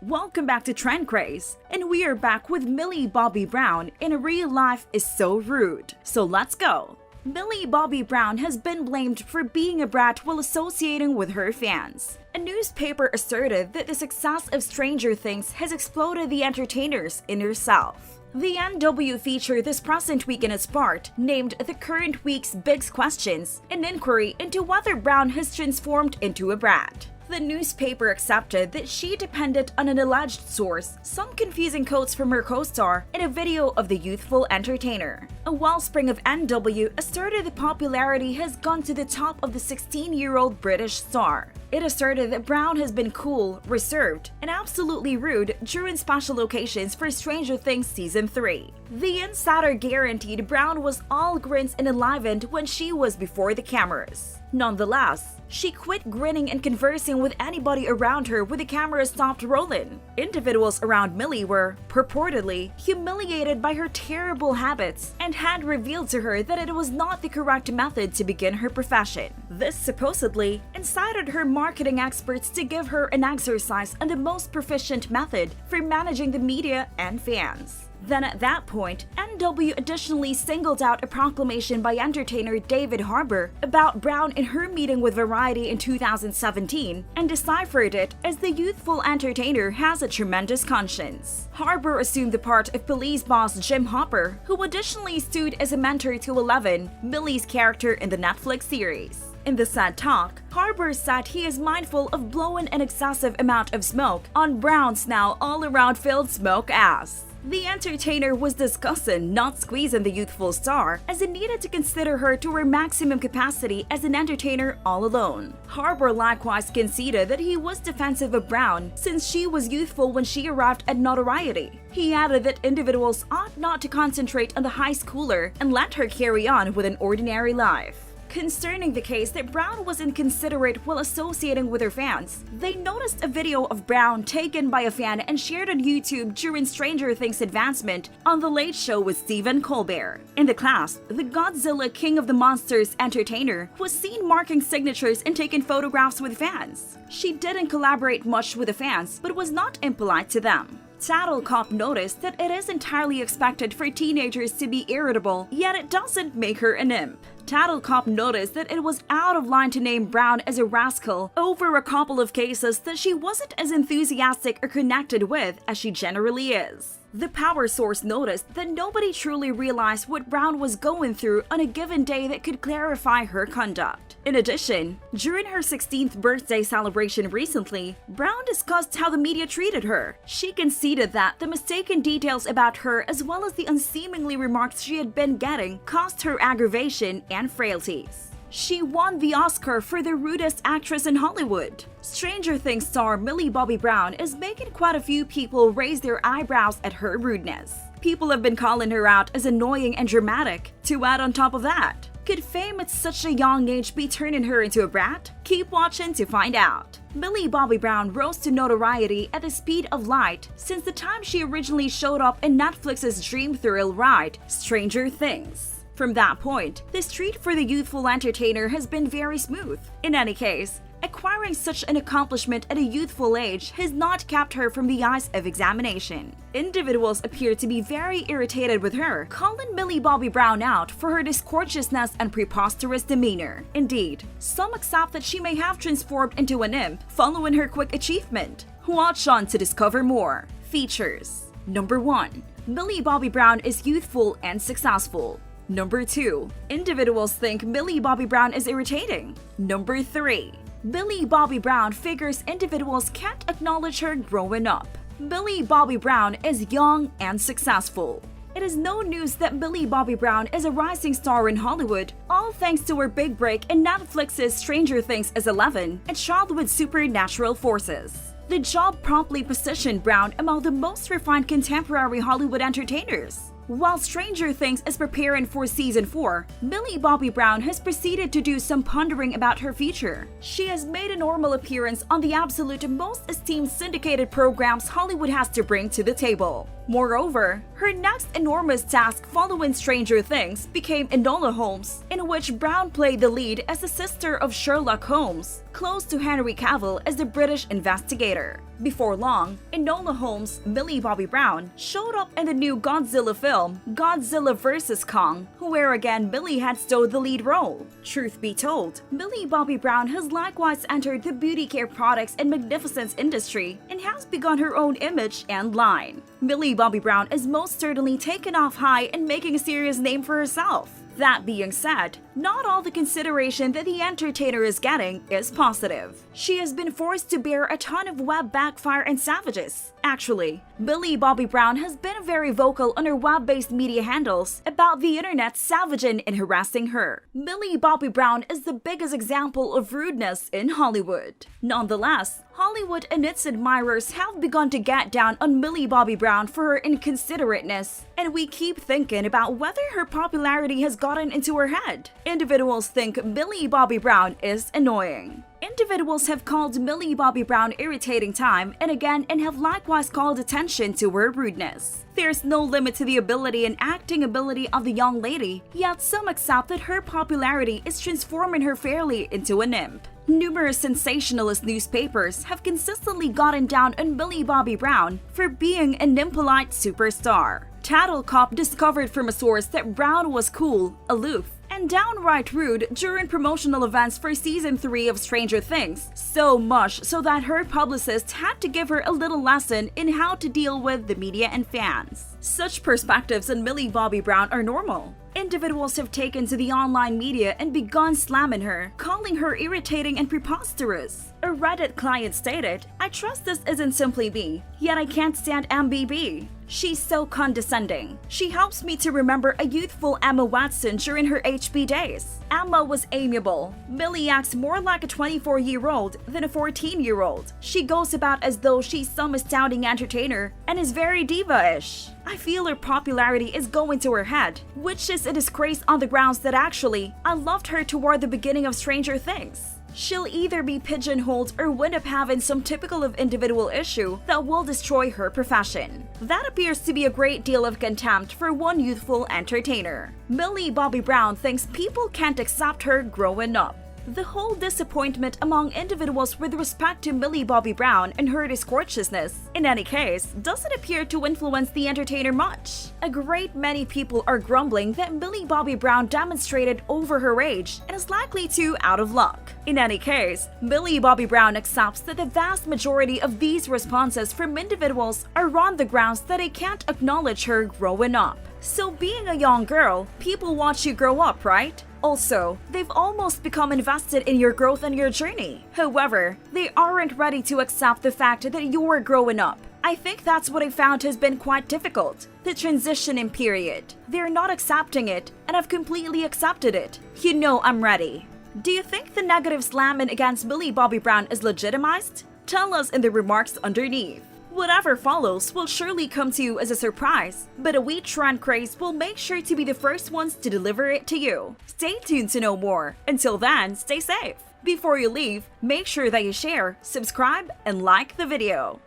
Welcome back to Trendcraze, and we are back with Millie Bobby Brown in Real Life is So Rude. So let's go! Millie Bobby Brown has been blamed for being a brat while associating with her fans. A newspaper asserted that the success of Stranger Things has exploded the entertainer's inner self. The NW feature this present week in its part named the current week's Big Questions, an inquiry into whether Brown has transformed into a brat. The newspaper accepted that she depended on an alleged source, some confusing quotes from her co-star, in a video of the youthful entertainer. A wellspring of NW asserted the popularity has gone to the top of the 16-year-old British star. It asserted that Brown has been cool, reserved, and absolutely rude during special occasions for Stranger Things Season 3. The insider guaranteed Brown was all grins and enlivened when she was before the cameras. Nonetheless, she quit grinning and conversing with anybody around her when the camera stopped rolling. Individuals around Millie were, purportedly, humiliated by her terrible habits and had revealed to her that it was not the correct method to begin her profession. This supposedly incited her marketing experts to give her an exercise on the most proficient method for managing the media and fans. Then at that point, NW additionally singled out a proclamation by entertainer David Harbour about Brown in her meeting with Variety in 2017 and deciphered it as the youthful entertainer has a tremendous conscience. Harbour assumed the part of police boss Jim Hopper, who additionally stood as a mentor to Eleven, Millie's character in the Netflix series. In the said talk, Harbour said he is mindful of blowing an excessive amount of smoke on Brown's now all-around filled smoke ass. The entertainer was discussing not squeezing the youthful star, as it needed to consider her to her maximum capacity as an entertainer all alone. Harbour likewise conceded that he was defensive of Brown since she was youthful when she arrived at notoriety. He added that individuals ought not to concentrate on the high schooler and let her carry on with an ordinary life. Concerning the case that Brown was inconsiderate while associating with her fans, they noticed a video of Brown taken by a fan and shared on YouTube during Stranger Things advancement on The Late Show with Stephen Colbert. In the class, the Godzilla King of the Monsters entertainer was seen marking signatures and taking photographs with fans. She didn't collaborate much with the fans, but was not impolite to them. Tattlecop noticed that it is entirely expected for teenagers to be irritable, yet it doesn't make her an imp. Tattlecop noticed that it was out of line to name Brown as a rascal over a couple of cases that she wasn't as enthusiastic or connected with as she generally is. The power source noticed that nobody truly realized what Brown was going through on a given day that could clarify her conduct. In addition, during her 16th birthday celebration recently, Brown discussed how the media treated her. She conceded that the mistaken details about her as well as the unseemly remarks she had been getting caused her aggravation and frailties. She won the Oscar for the rudest actress in Hollywood. Stranger Things star Millie Bobby Brown is making quite a few people raise their eyebrows at her rudeness. People have been calling her out as annoying and dramatic. To add on top of that, could fame at such a young age be turning her into a brat? Keep watching to find out. Millie Bobby Brown rose to notoriety at the speed of light since the time she originally showed up in Netflix's dream thrill ride, Stranger Things. From that point, the street for the youthful entertainer has been very smooth. In any case, acquiring such an accomplishment at a youthful age has not kept her from the eyes of examination. Individuals appear to be very irritated with her, calling Millie Bobby Brown out for her discourteousness and preposterous demeanor. Indeed, some accept that she may have transformed into an imp following her quick achievement. Watch on to discover more. Features. Number 1. Millie Bobby Brown is youthful and successful. Number 2. Individuals think Millie Bobby Brown is irritating. Number 3. Millie Bobby Brown figures individuals can't acknowledge her growing up. Millie Bobby Brown is young and successful. It is no news that Millie Bobby Brown is a rising star in Hollywood, all thanks to her big break in Netflix's Stranger Things as Eleven, a child with supernatural forces. The job promptly positioned Brown among the most refined contemporary Hollywood entertainers. While Stranger Things is preparing for Season 4, Millie Bobby Brown has proceeded to do some pondering about her future. She has made a normal appearance on the absolute most esteemed syndicated programs Hollywood has to bring to the table. Moreover, Her next enormous task following Stranger Things became Enola Holmes, in which Brown played the lead as the sister of Sherlock Holmes, close to Henry Cavill as the British investigator. Before long, Enola Holmes, Millie Bobby Brown, showed up in the new Godzilla film, Godzilla vs. Kong, where again Millie had stole the lead role. Truth be told, Millie Bobby Brown has likewise entered the beauty care products and magnificence industry and has begun her own image and line. Millie Bobby Brown is most certainly taken off high and making a serious name for herself. That being said, not all the consideration that the entertainer is getting is positive. She has been forced to bear a ton of web backfire and savages. Actually, Millie Bobby Brown has been very vocal on her web-based media handles about the internet savaging and harassing her. Millie Bobby Brown is the biggest example of rudeness in Hollywood. Nonetheless, Hollywood and its admirers have begun to get down on Millie Bobby Brown for her inconsiderateness, and we keep thinking about whether her popularity has gotten into her head. Individuals think Millie Bobby Brown is annoying. Individuals have called Millie Bobby Brown irritating time and again and have likewise called attention to her rudeness. There's no limit to the ability and acting ability of the young lady, yet some accept that her popularity is transforming her fairly into a nymph. Numerous sensationalist newspapers have consistently gotten down on Millie Bobby Brown for being a nympholite superstar. Tattle Cop discovered from a source that Brown was cool, aloof, and downright rude during promotional events for season 3 of Stranger Things, so much so that her publicist had to give her a little lesson in how to deal with the media and fans. Such perspectives on Millie Bobby Brown are normal. Individuals have taken to the online media and begun slamming her, calling her irritating and preposterous. A Reddit client stated, "I trust this isn't simply me, yet I can't stand MBB. She's so condescending. She helps me to remember a youthful Emma Watson during her HB days. Emma was amiable. Millie acts more like a 24-year-old than a 14-year-old. She goes about as though she's some astounding entertainer and is very diva-ish. I feel her popularity is going to her head, which is a disgrace on the grounds that actually, I loved her toward the beginning of Stranger Things. She'll either be pigeonholed or wind up having some typical of individual issue that will destroy her profession." That appears to be a great deal of contempt for one youthful entertainer. Millie Bobby Brown thinks people can't accept her growing up. The whole disappointment among individuals with respect to Millie Bobby Brown and her discourteousness, in any case, doesn't appear to influence the entertainer much. A great many people are grumbling that Millie Bobby Brown demonstrated over her age and is likely to out of luck. In any case, Millie Bobby Brown accepts that the vast majority of these responses from individuals are on the grounds that they can't acknowledge her growing up. So being a young girl, people watch you grow up, right? Also, they've almost become invested in your growth and your journey. However, they aren't ready to accept the fact that you're growing up. I think that's what I found has been quite difficult. The transitioning period. They're not accepting it, and I've completely accepted it. You know I'm ready. Do you think the negative slamming against Millie Bobby Brown is legitimized? Tell us in the remarks underneath. Whatever follows will surely come to you as a surprise, but we Trendcraze will make sure to be the first ones to deliver it to you. Stay tuned to know more. Until then, stay safe. Before you leave, make sure that you share, subscribe, and like the video.